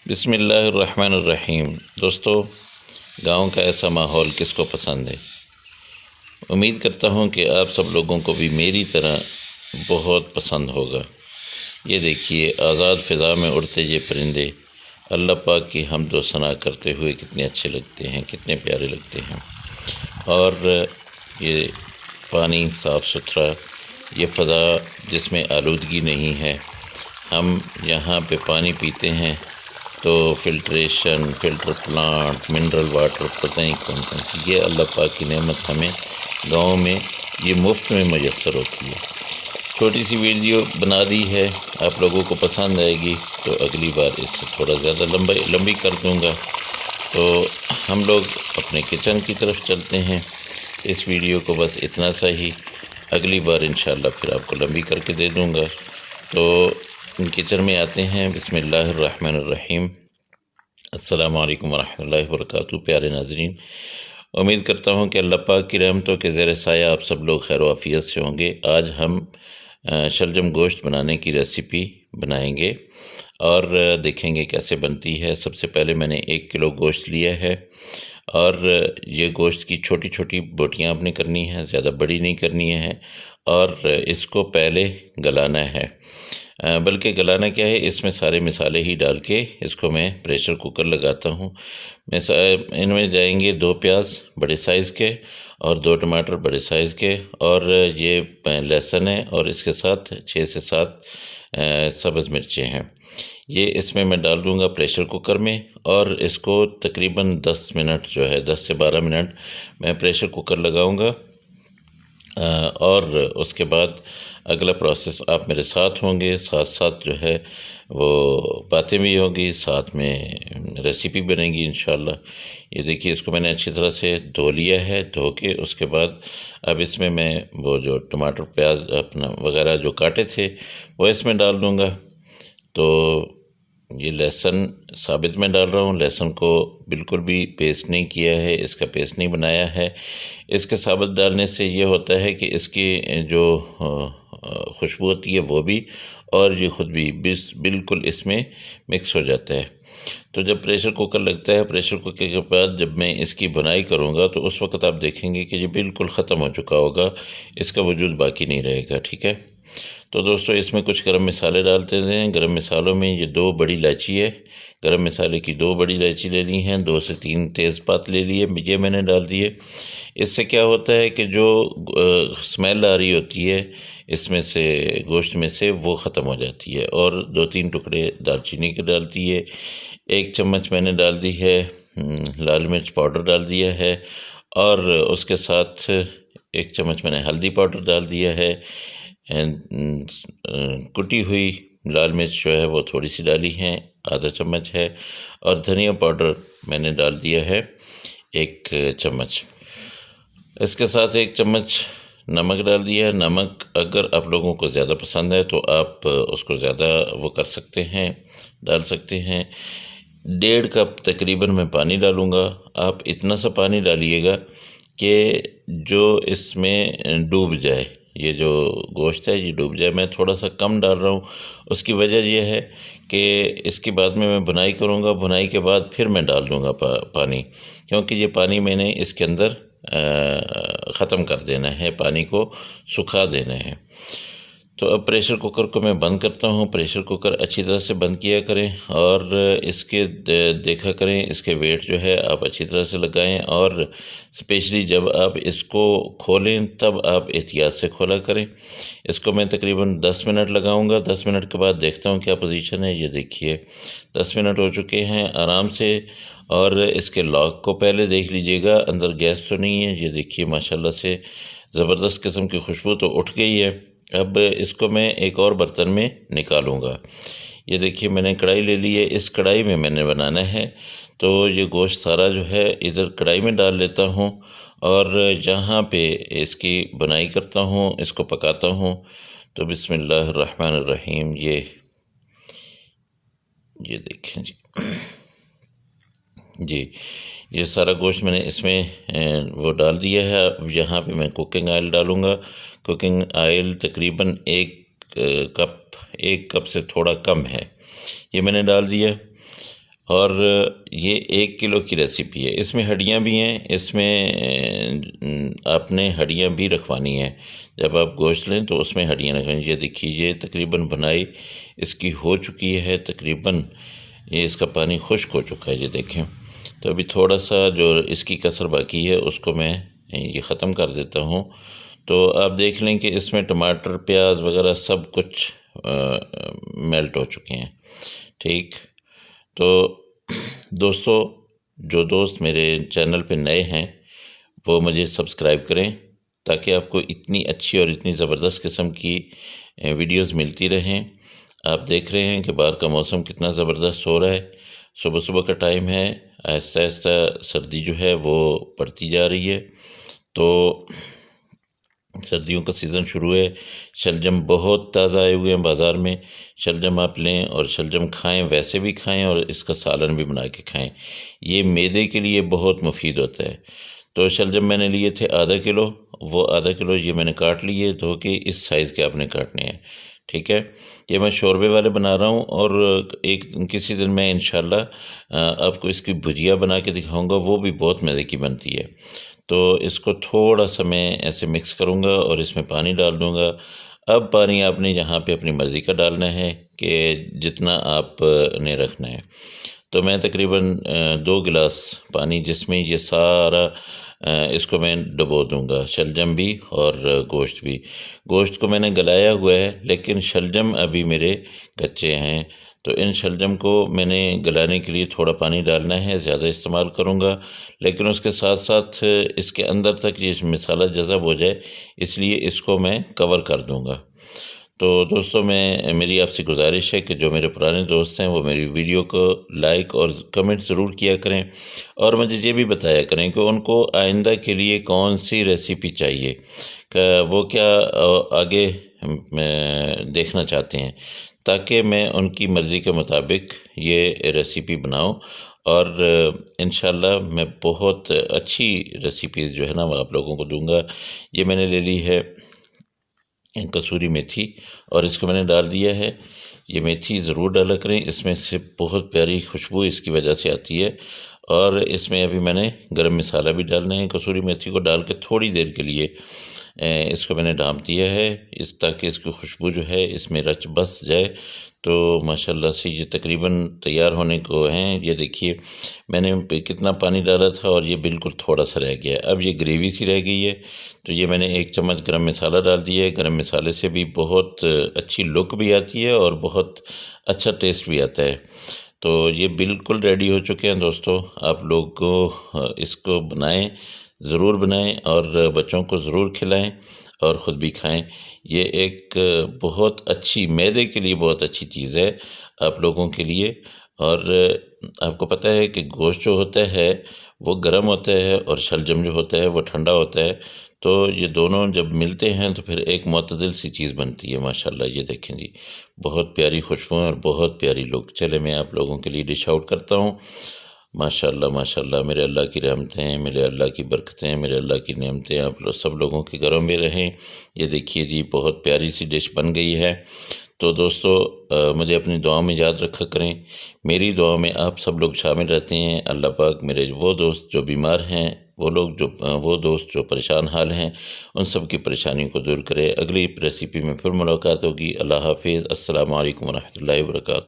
बिस्मिल्लाहिर्रहमानिर्रहीम। दोस्तों, गांव का ऐसा माहौल किसको पसंद है। उम्मीद करता हूं कि आप सब लोगों को भी मेरी तरह बहुत पसंद होगा। ये देखिए, आज़ाद फ़िज़ा में उड़ते ये परिंदे अल्लाह पाक की हम्द व सना करते हुए कितने अच्छे लगते हैं, कितने प्यारे लगते हैं। और ये पानी साफ़ सुथरा, ये फ़ज़ा जिसमें आलूदगी नहीं है। हम यहाँ पे पानी पीते हैं तो फ़िल्टर प्लांट, मिनरल वाटर, पता नहीं कौन कौन सी, ये अल्लाह पाक की नेमत हमें गाँव में ये मुफ्त में मुयस्सर होती है। छोटी सी वीडियो बना दी है, आप लोगों को पसंद आएगी तो अगली बार इससे थोड़ा ज़्यादा लंबी कर दूँगा। तो हम लोग अपने किचन की तरफ चलते हैं। इस वीडियो को बस इतना सा ही, अगली बार इंशाल्लाह फिर आपको लंबी करके दे दूँगा। तो किचन में आते हैं। बिस्मिल्लाहिर्रहमानिर्रहीम। अस्सलामु अलैकुम वरहमतुल्लाहि वबरकातुहू। प्यारे नाज़रीन, उम्मीद करता हूँ कि अल्लाह पाक की रहमतों के ज़ेर साया आप सब लोग खैर आफियत से होंगे। आज हम शलजम गोश्त बनाने की रेसिपी बनाएंगे और देखेंगे कैसे बनती है। सबसे पहले मैंने 1 किलो गोश्त लिया है और ये गोश्त की छोटी छोटी बोटियाँ आपने करनी है, ज़्यादा बड़ी नहीं करनी है। और इसको पहले गलाना है, बल्कि गलाना क्या है, इसमें सारे मसाले ही डाल के इसको मैं प्रेशर कुकर लगाता हूँ। इनमें जाएंगे 2 प्याज बड़े साइज़ के और 2 टमाटर बड़े साइज़ के, और ये लहसुन है, और इसके साथ 6 से 7 सब्ज़ मिर्चें हैं। ये इसमें मैं डाल दूँगा प्रेशर कुकर में, और इसको तकरीबन 10 मिनट जो है 10 से 12 मिनट मैं प्रेशर कुकर लगाऊँगा। और उसके बाद अगला प्रोसेस आप मेरे साथ होंगे, साथ साथ जो है वो बातें भी होंगी, साथ में रेसिपी बनेगी इंशाल्लाह। ये देखिए, इसको मैंने अच्छी तरह से धो लिया है। धो के उसके बाद अब इसमें मैं वो जो टमाटर प्याज अपना वगैरह जो काटे थे वो इसमें डाल दूँगा। तो ये लहसुन साबित में डाल रहा हूँ। लहसुन को बिल्कुल भी पेस्ट नहीं किया है, इसका पेस्ट नहीं बनाया है। इसके साबित डालने से ये होता है कि इसकी जो खुशबू होती है वो भी, और ये ख़ुद भी बिल्कुल इसमें मिक्स हो जाता है। तो जब प्रेशर कुकर लगता है, प्रेशर कुकर के बाद जब मैं इसकी बुनाई करूँगा तो उस वक़्त आप देखेंगे कि ये बिल्कुल ख़त्म हो चुका होगा, इसका वजूद बाकी नहीं रहेगा। ठीक है। तो दोस्तों, इसमें कुछ गरम मसाले डालते हैं। गरम मसालों में ये 2 बड़ी इलायची है, गरम मसाले की 2 बड़ी इलायची ले ली हैं। 2 से 3 तेज़पात ले लिए, ये मैंने डाल दिए। इससे क्या होता है कि जो स्मेल आ रही होती है इसमें से, गोश्त में से, वो ख़त्म हो जाती है। और 2-3 टुकड़े दालचीनी के डालती है। 1 चम्मच मैंने डाल दी है लाल मिर्च पाउडर डाल दिया है, और उसके साथ 1 चम्मच मैंने हल्दी पाउडर डाल दिया है। कुटी हुई लाल मिर्च जो है वो थोड़ी सी डाली है, आधा चम्मच है। और धनिया पाउडर मैंने डाल दिया है 1 चम्मच। इसके साथ 1 चम्मच नमक डाल दिया है। नमक अगर आप लोगों को ज़्यादा पसंद है तो आप उसको ज़्यादा वो कर सकते हैं, डाल सकते हैं। 1.5 कप तकरीबन मैं पानी डालूँगा। आप इतना सा पानी डालिएगा कि जो इसमें डूब जाए, ये जो गोश्त है ये डूब जाए। मैं थोड़ा सा कम डाल रहा हूँ, उसकी वजह यह है कि इसके बाद में मैं बुनाई करूँगा। बुनाई के बाद फिर मैं डाल दूँगा पानी, क्योंकि ये पानी मैंने इसके अंदर ख़त्म कर देना है, पानी को सुखा देना है। तो अब प्रेशर कुकर को मैं बंद करता हूँ। प्रेशर कुकर अच्छी तरह से बंद किया करें, और इसके देखा करें, इसके वेट जो है आप अच्छी तरह से लगाएं। और स्पेशली जब आप इसको खोलें तब आप एहतियात से खोला करें। इसको मैं तकरीबन 10 मिनट लगाऊंगा। 10 मिनट के बाद देखता हूँ क्या पोजीशन है। ये देखिए, 10 मिनट हो चुके हैं आराम से। और इसके लॉक को पहले देख लीजिएगा, अंदर गैस तो नहीं है। ये देखिए, माशाल्लाह से ज़बरदस्त किस्म की खुशबू तो उठ गई है। अब इसको मैं एक और बर्तन में निकालूंगा। ये देखिए, मैंने कढ़ाई ले ली है। इस कढ़ाई में मैंने बनाना है। तो ये गोश्त सारा जो है इधर कढ़ाई में डाल लेता हूँ, और जहाँ पे इसकी बुनाई करता हूँ, इसको पकाता हूँ। तो बिस्मिल्लाहिर्रहमानिर्रहीम। ये देखें जी, ये सारा गोश्त मैंने इसमें वो डाल दिया है। अब यहाँ पे मैं कुकिंग ऑयल डालूँगा। कुकिंग ऑयल तकरीबन 1 कप से थोड़ा कम है, ये मैंने डाल दिया। और ये 1 किलो की रेसिपी है। इसमें हड्डियाँ भी हैं, इसमें आपने हड्डियाँ भी रखवानी है। जब आप गोश्त लें तो उसमें हड्डियाँ रखवानी। ये देखिए, ये तकरीबन बनाई इसकी हो चुकी है, तकरीबन ये इसका पानी खुश्क हो चुका है, ये देखें। तो अभी थोड़ा सा जो इसकी कसर बाकी है उसको मैं ये ख़त्म कर देता हूँ। तो आप देख लें कि इसमें टमाटर, प्याज वगैरह सब कुछ मेल्ट हो चुके हैं। ठीक, तो दोस्तों, जो दोस्त मेरे चैनल पे नए हैं वो मुझे सब्सक्राइब करें, ताकि आपको इतनी अच्छी और इतनी ज़बरदस्त किस्म की वीडियोस मिलती रहें। आप देख रहे हैं कि बाहर का मौसम कितना ज़बरदस्त हो रहा है। सुबह सुबह का टाइम है, आहिस्ता आहिस्ता सर्दी जो है वो पड़ती जा रही है। तो सर्दियों का सीज़न शुरू है। शलजम बहुत ताज़ा आए हुए हैं बाज़ार में। शलजम आप लें और शलजम खाएं, वैसे भी खाएं और इसका सालन भी बना के खाएं। ये मैदे के लिए बहुत मुफीद होता है। तो शलजम मैंने लिए थे आधा किलो, वो आधा किलो ये मैंने काट लिए धो के। इस साइज़ के आपने काटने हैं, ठीक है। ये मैं शोरबे वाले बना रहा हूँ, और एक किसी दिन मैं इंशाल्लाह आपको इसकी भुजिया बना के दिखाऊँगा, वो भी बहुत मज़े की बनती है। तो इसको थोड़ा सा मैं ऐसे मिक्स करूँगा और इसमें पानी डाल दूँगा। अब पानी आपने यहाँ पे अपनी मर्ज़ी का डालना है कि जितना आपने रखना है। तो मैं तकरीबन 2 गिलास पानी, जिसमें ये सारा इसको मैं डुबो दूँगा, शलजम भी और गोश्त भी। गोश्त को मैंने गलाया हुआ है, लेकिन शलजम अभी मेरे कच्चे हैं। तो इन शलजम को मैंने गलाने के लिए थोड़ा पानी डालना है, ज़्यादा इस्तेमाल करूँगा, लेकिन उसके साथ साथ इसके अंदर तक ये मसाला जज़ब हो जाए, इसलिए इसको मैं कवर कर दूँगा। तो दोस्तों, मेरी आपसे गुजारिश है कि जो मेरे पुराने दोस्त हैं वो मेरी वीडियो को लाइक और कमेंट ज़रूर किया करें, और मुझे ये भी बताया करें कि उनको आइंदा के लिए कौन सी रेसिपी चाहिए, वो क्या आगे देखना चाहते हैं, ताकि मैं उनकी मर्ज़ी के मुताबिक ये रेसिपी बनाऊं। और इंशाल्लाह मैं बहुत अच्छी रेसिपीज़ जो है ना वो आप लोगों को दूंगा। ये मैंने ले ली है कसूरी मेथी, और इसको मैंने डाल दिया है। ये मेथी ज़रूर डाला करें, इसमें से बहुत प्यारी खुशबू इसकी वजह से आती है। और इसमें अभी मैंने गरम मसाला भी डालना है। कसूरी मेथी को डाल के थोड़ी देर के लिए इसको मैंने ढाँप दिया है, ताकि इसकी खुशबू जो है इसमें रच बस जाए। तो माशाल्लाह से ये तकरीबन तैयार होने को हैं। ये देखिए, मैंने कितना पानी डाला था और ये बिल्कुल थोड़ा सा रह गया है। अब ये ग्रेवी सी रह गई है, तो ये मैंने 1 चम्मच गरम मसाला डाल दिया है। गरम मसाले से भी बहुत अच्छी लुक भी आती है और बहुत अच्छा टेस्ट भी आता है। तो ये बिल्कुल रेडी हो चुके हैं दोस्तों। आप लोग को इसको बनाएं, ज़रूर बनाएं, और बच्चों को ज़रूर खिलाएं और ख़ुद भी खाएं। ये एक बहुत अच्छी, मैदे के लिए बहुत अच्छी चीज़ है आप लोगों के लिए। और आपको पता है कि गोश्त जो होता है वो गर्म होता है, और शलजम जो होता है वो ठंडा होता है। तो ये दोनों जब मिलते हैं तो फिर एक मुतदिल सी चीज़ बनती है माशाल्लाह। ये देखें जी, बहुत प्यारी खुशबू और बहुत प्यारी लुक। चले मैं आप लोगों के लिए डिश आउट करता हूँ। माशाल्लाह माशाल्लाह, मेरे अल्लाह की रहमतें, मेरे अल्लाह की बरकतें, मेरे अल्लाह की नेमतें आप लोग सब लोगों के घरों में रहें। ये देखिए जी, बहुत प्यारी सी डिश बन गई है। तो दोस्तों, मुझे अपनी दुआ में याद रखा करें। मेरी दुआ में आप सब लोग शामिल रहते हैं। अल्लाह पाक मेरे वो दोस्त जो बीमार हैं, वो दोस्त जो परेशान हाल हैं, उन सब की परेशानियों को दूर करे। अगली रेसिपी में फिर मुलाकात होगी। अल्लाह हाफिज़। अस्सलामु अलैकुम व रहमतुल्लाहि व बरकातहू।